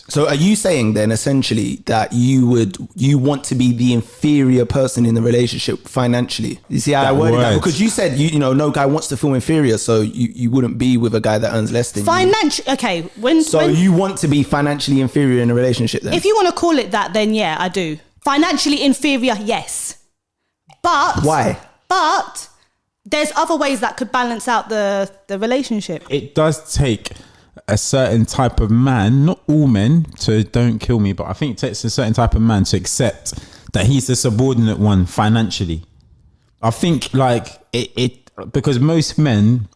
So are you saying then essentially that you want to be the inferior person in the relationship financially? You see how I worded that? Because you said you know no guy wants to feel inferior, so you wouldn't be with a guy that earns less than financially. Okay, when you want to be financially inferior in a relationship then? If you want to call it that, then yeah, I do. Financially inferior, yes. But why? But there's other ways that could balance out the relationship. It does take a certain type of man, not all men, so don't kill me, but I think it takes a certain type of man to accept that he's the subordinate one financially. I think like it because most men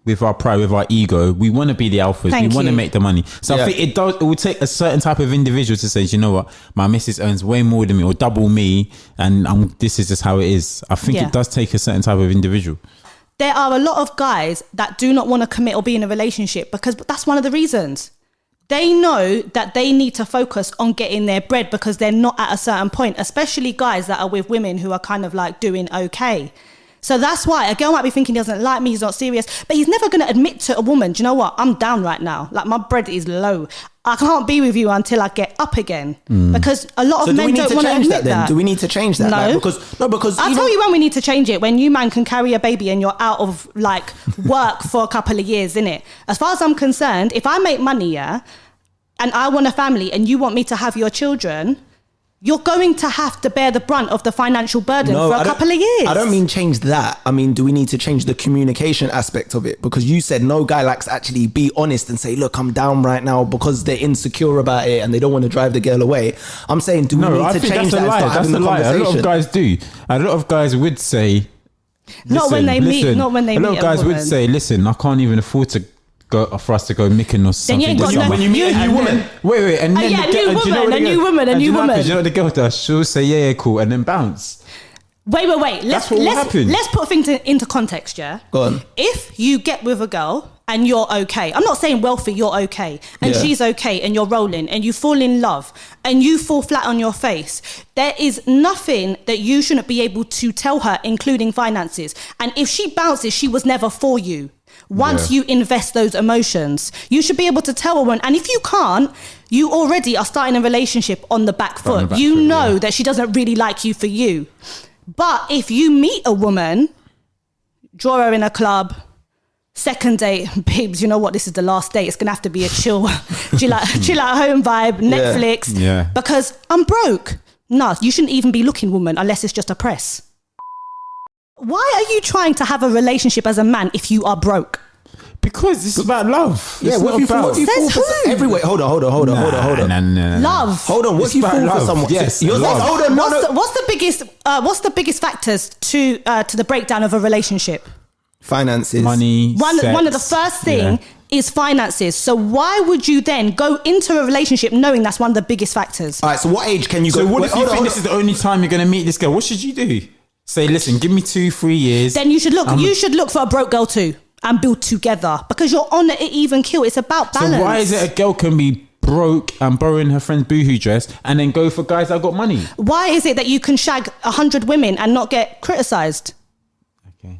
with our pride, with our ego, we want to be the alphas. We want to make the money. So I think it will take a certain type of individual to say, you know what, my missus earns way more than me or double me, and this is just how it is. I think it does take a certain type of individual. There are a lot of guys that do not want to commit or be in a relationship because that's one of the reasons. They know that they need to focus on getting their bread because they're not at a certain point, especially guys that are with women who are kind of like doing okay. So that's why a girl might be thinking he doesn't like me, he's not serious, but he's never going to admit to a woman, do you know what, I'm down right now. Like my bread is low. I can't be with you until I get up again. Because a lot of men don't want to admit that. Do we need to change that? No. Like, because I'll tell you when we need to change it. When you man can carry a baby and you're out of like work for a couple of years, innit? As far as I'm concerned, if I make money, and I want a family and you want me to have your children, you're going to have to bear the brunt of the financial burden for a couple of years. I don't mean change that. I mean, do we need to change the communication aspect of it? Because you said no guy likes actually be honest and say, look, I'm down right now because they're insecure about it and they don't want to drive the girl away. I'm saying, do we need to change that and start having the conversation? A lot of guys do. A lot of guys would say... Not when they meet a woman. A lot of guys would say, listen, I can't even afford to go for us to go Mykonos or something. When you meet a new woman. Wait, and then a new woman. You know what the girl does? She'll say, yeah, cool, and then bounce. Wait. Let's put things into context, yeah? Go on. If you get with a girl and you're okay, I'm not saying wealthy, you're okay, and she's okay, and you're rolling, and you fall in love, and you fall flat on your face, there is nothing that you shouldn't be able to tell her, including finances. And if she bounces, she was never for you. Once you invest those emotions, you should be able to tell a woman. And if you can't, you already are starting a relationship on the back foot. You know that she doesn't really like you for you. But if you meet a woman, draw her in a club, second date, babes, you know what, this is the last date. It's going to have to be a chill at home vibe, Netflix. Yeah. Because I'm broke. No, you shouldn't even be looking, woman, unless it's just a press. Why are you trying to have a relationship as a man if you are broke? Because it's about love. Yeah, what if you fall for everywhere? Hold on. Love. Hold on. What if you fall for someone? Yes. Hold on. What's the biggest factors to the breakdown of a relationship? Finances, money, sex. One of the first thing is finances. So why would you then go into a relationship knowing that's one of the biggest factors? All right. So what age can you go? So what if you think this is the only time you're going to meet this girl? What should you do? Say, listen, give me 2-3 years. Then you should look. You should look for a broke girl too and build together because you're on an even keel. It's about balance. So why is it a girl can be broke and borrowing her friend's boohoo dress and then go for guys that got money? Why is it that you can shag 100 women and not get criticised? Okay,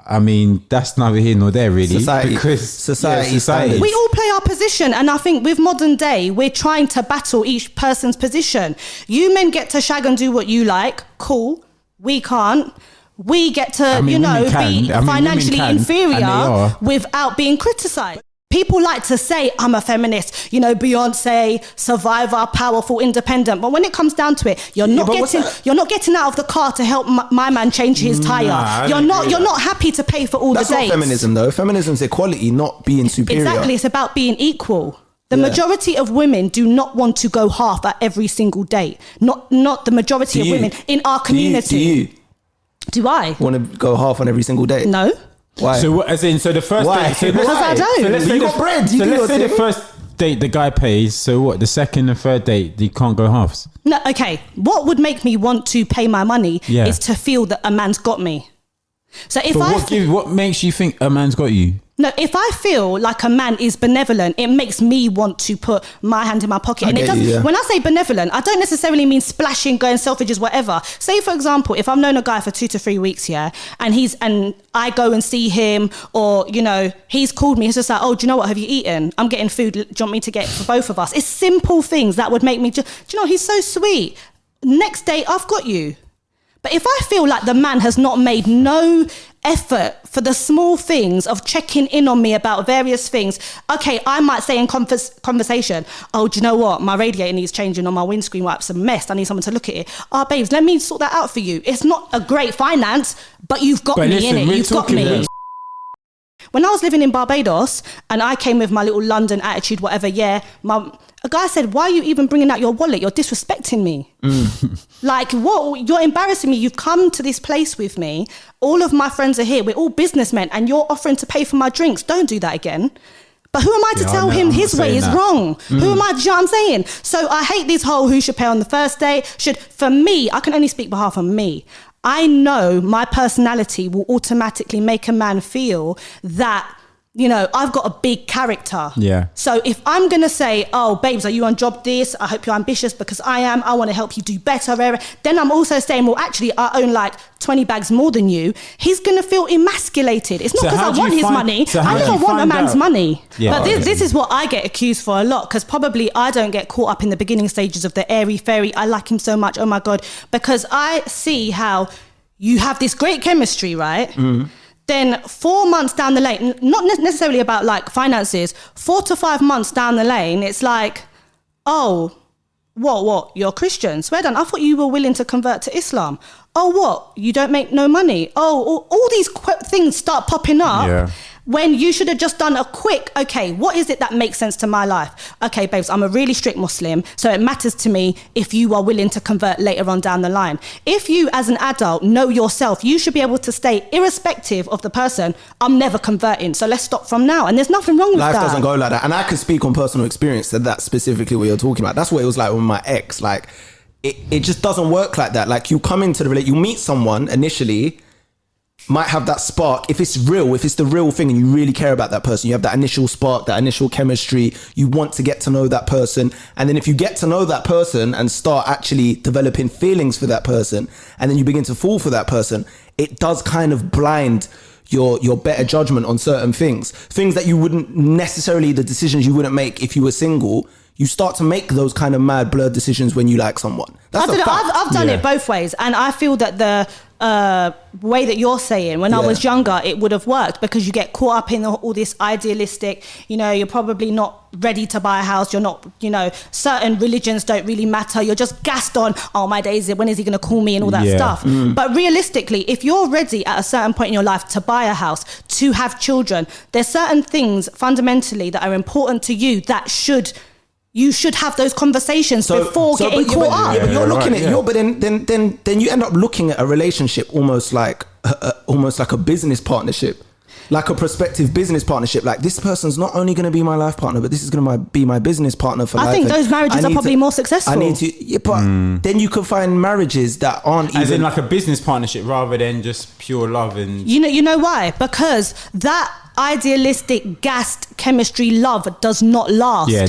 I mean that's neither here nor there really. Society. We all play our position, and I think with modern day we're trying to battle each person's position. You men get to shag and do what you like. Cool. We can't. We get to, be financially inferior without being criticised. People like to say, I'm a feminist, Beyonce, survivor, powerful, independent. But when it comes down to it, you're not getting out of the car to help my man change his tire. You're not happy to pay for all the dates. That's not feminism though. Feminism is equality, not being superior. Exactly. It's about being equal. The majority of women do not want to go half at every single date. Not the majority of women in our community. Do I want to go half on every single date? No. Why? So the first date. Because I don't. So let's say you got bread. let's say the first date the guy pays. So what? The second and third date you can't go halves. No. Okay. What would make me want to pay my money is to feel that a man's got me. So if what makes you think a man's got you? No, if I feel like a man is benevolent, it makes me want to put my hand in my pocket. And it doesn't. When I say benevolent, I don't necessarily mean splashing, going Selfridges, whatever. Say, for example, if I've known a guy for 2 to 3 weeks, and I go and see him, or, you know, he's called me, he's just like, oh, do you know what, have you eaten? I'm getting food, do you want me to get for both of us? It's simple things that would make me do you know, he's so sweet. Next day, I've got you. But if I feel like the man has not made no effort for the small things of checking in on me about various things, okay, I might say in conversation, oh, do you know what? My radiator needs changing, or my windscreen wipes a mess. I need someone to look at it. Oh, babes, let me sort that out for you. It's not a great finance, but you've got me in it. You've got me. When I was living in Barbados and I came with my little London attitude, whatever, a guy said, why are you even bringing out your wallet? You're disrespecting me. Like, what? You're embarrassing me. You've come to this place with me. All of my friends are here. We're all businessmen, and you're offering to pay for my drinks. Don't do that again. But who am I to tell him his way is wrong? Who am I? Do you know what I'm saying? So I hate this whole who should pay on the first day. For me, I can only speak behalf of me. I know my personality will automatically make a man feel that, you know, I've got a big character. Yeah. So if I'm going to say, oh, babes, are you on job this? I hope you're ambitious, because I am. I want to help you do better. Then I'm also saying, well, actually, I own like 20 bags more than you. He's going to feel emasculated. It's not because I want his money. I never want a man's money. Yeah, but this is what I get accused for a lot, because probably I don't get caught up in the beginning stages of the airy fairy. I like him so much. Oh, my God. Because I see how you have this great chemistry, right? Mm. Then 4 months down the lane, not necessarily about like finances, 4 to 5 months down the lane, it's like, oh, what? You're Christian? Swear down. I thought you were willing to convert to Islam. Oh, what? You don't make no money? Oh, all these things start popping up. When you should have just done a quick, okay, what is it that makes sense to my life? Okay, babes, I'm a really strict Muslim, so it matters to me if you are willing to convert later on down the line. If you, as an adult, know yourself, you should be able to stay irrespective of the person, I'm never converting, so let's stop from now. And there's nothing wrong with that. Life doesn't go like that. And I can speak on personal experience that that's specifically what you're talking about. That's what it was like with my ex. Like, it just doesn't work like that. Like, you come into the relationship, you meet someone initially, might have that spark. If it's real, if it's the real thing and you really care about that person, you have that initial spark, that initial chemistry, you want to get to know that person. And then if you get to know that person and start actually developing feelings for that person, and then you begin to fall for that person, it does kind of blind your better judgment on certain things that you wouldn't necessarily, the decisions you wouldn't make if you were single. You start to make those kind of mad blurred decisions when you like someone. That's a fact. I've done it both ways, and I feel that the way that you're saying, when I was younger, it would have worked, because you get caught up in all this idealistic, you know, you're probably not ready to buy a house, you're not, you know, certain religions don't really matter, you're just gassed on, oh, my days, when is he going to call me and all that stuff. But realistically, if you're ready at a certain point in your life to buy a house, to have children, there's certain things fundamentally that are important to you that you should have those conversations before getting caught up. But you're looking at but then you end up looking at a relationship almost like a business partnership, like a prospective business partnership. Like, this person's not only going to be my life partner, but this is going to be my business partner for life. I think those marriages are probably more successful. Then you can find marriages that aren't as in like a business partnership rather than just pure love. And you know why? Because that idealistic, gassed chemistry love does not last. Yeah.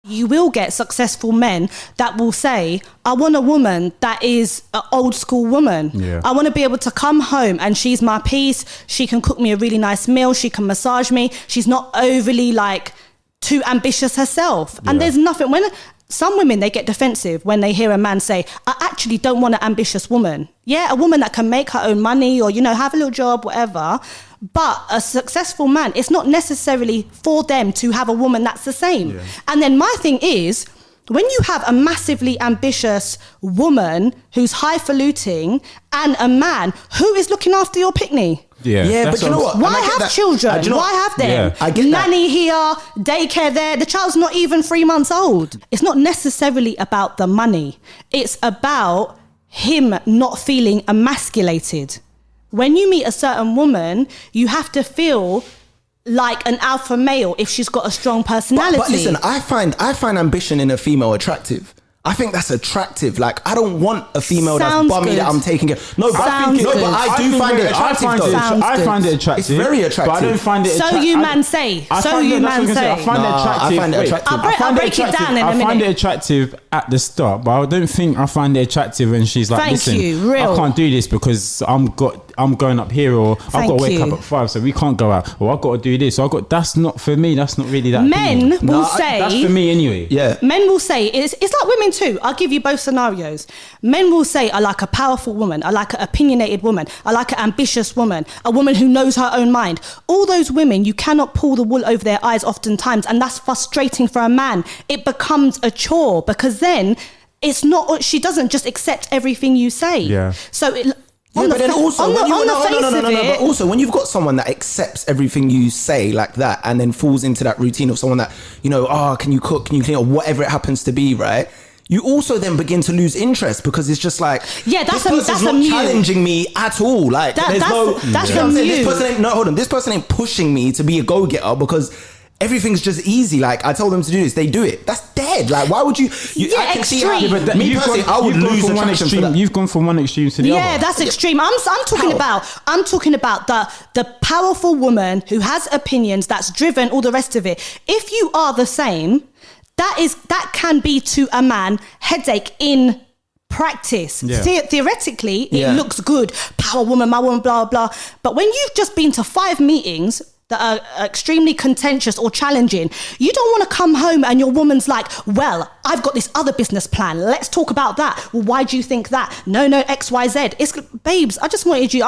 You will get successful men that will say, I want a woman that is an old school woman. Yeah. I want to be able to come home and she's my peace. She can cook me a really nice meal. She can massage me. She's not overly like too ambitious herself. And there's nothing, when some women, they get defensive when they hear a man say, I actually don't want an ambitious woman. Yeah, a woman that can make her own money or, you know, have a little job, whatever. But a successful man, it's not necessarily for them to have a woman that's the same. Yeah. And then my thing is, when you have a massively ambitious woman who's highfalutin and a man who is looking after your picnic. Yeah, but you know what? Why have children? Why have them? Yeah, I get nanny here, daycare there. The child's not even 3 months old. It's not necessarily about the money. It's about him not feeling emasculated. When you meet a certain woman, you have to feel like an alpha male if she's got a strong personality. But listen, I find ambition in a female attractive. I think that's attractive. Like, I don't want a female Sounds that's bummy good. that I'm taking care. No, but Sounds but good. I do find it attractive though. Sounds find it good. attractive. It's very attractive. But I don't find it So attractive. you man say. So you man say. I find it Nah, attractive. I find it Wait, attractive. I'll break it down in a I find minute. it attractive at the start, but I don't think I find it attractive when she's like, Thank listen, you, real. I can't do this because I'm going up here, or I've got Thank to wake you. up at 5, so we can't go out. Or I've got to do this. So that's not for me. That's not really that. Men appealing. will say. That's for me anyway. Yeah. Men will say, it's like women too. I'll give you both scenarios. Men will say, I like a powerful woman. I like an opinionated woman. I like an ambitious woman. A woman who knows her own mind. All those women, you cannot pull the wool over their eyes oftentimes. And that's frustrating for a man. It becomes a chore because then she doesn't just accept everything you say. Yeah. So Yeah, but then also, but also when you've got someone that accepts everything you say like that and then falls into that routine of someone that, can you cook, can you clean, or whatever it happens to be, right? You also then begin to lose interest because it's just like, yeah, this person's not challenging me at all. Like, that's this person ain't pushing me to be a go-getter because everything's just easy. Like, I told them to do this, they do it. That's dead. Like, why would you? I can see how, me personally, I would lose attraction for that. You've gone from one extreme to the other. Yeah, that's extreme. I'm talking about the powerful woman who has opinions, that's driven, all the rest of it. If you are the same, that can be to a man headache in practice. Yeah. Theoretically, it looks good. Power woman, my woman, blah, blah. But when you've just been to 5 meetings that are extremely contentious or challenging, you don't want to come home and your woman's like, well, I've got this other business plan. Let's talk about that. Well, why do you think that? No, XYZ. It's, babes, I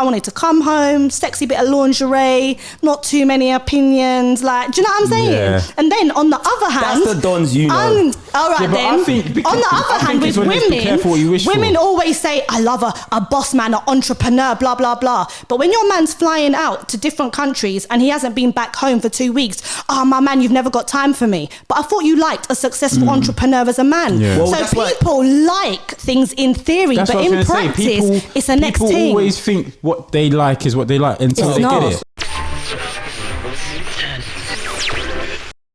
wanted to come home, sexy bit of lingerie, not too many opinions. Like, do you know what I'm saying? Yeah. And then on the other hand, that's the dons, all right, Yeah, but then. I think On the other hand, with be careful what you wish women for. always say, I love a boss man, an entrepreneur, blah, blah, blah. But when your man's flying out to different countries and he hasn't been back home for 2 weeks, my man, you've never got time for me. But I thought you liked a successful entrepreneur as a man. Yeah. Well, So that's why- people like things in theory, That's but what I was in gonna say. practice, it's a next People thing. always think what they like is what they like until It's they not. get it.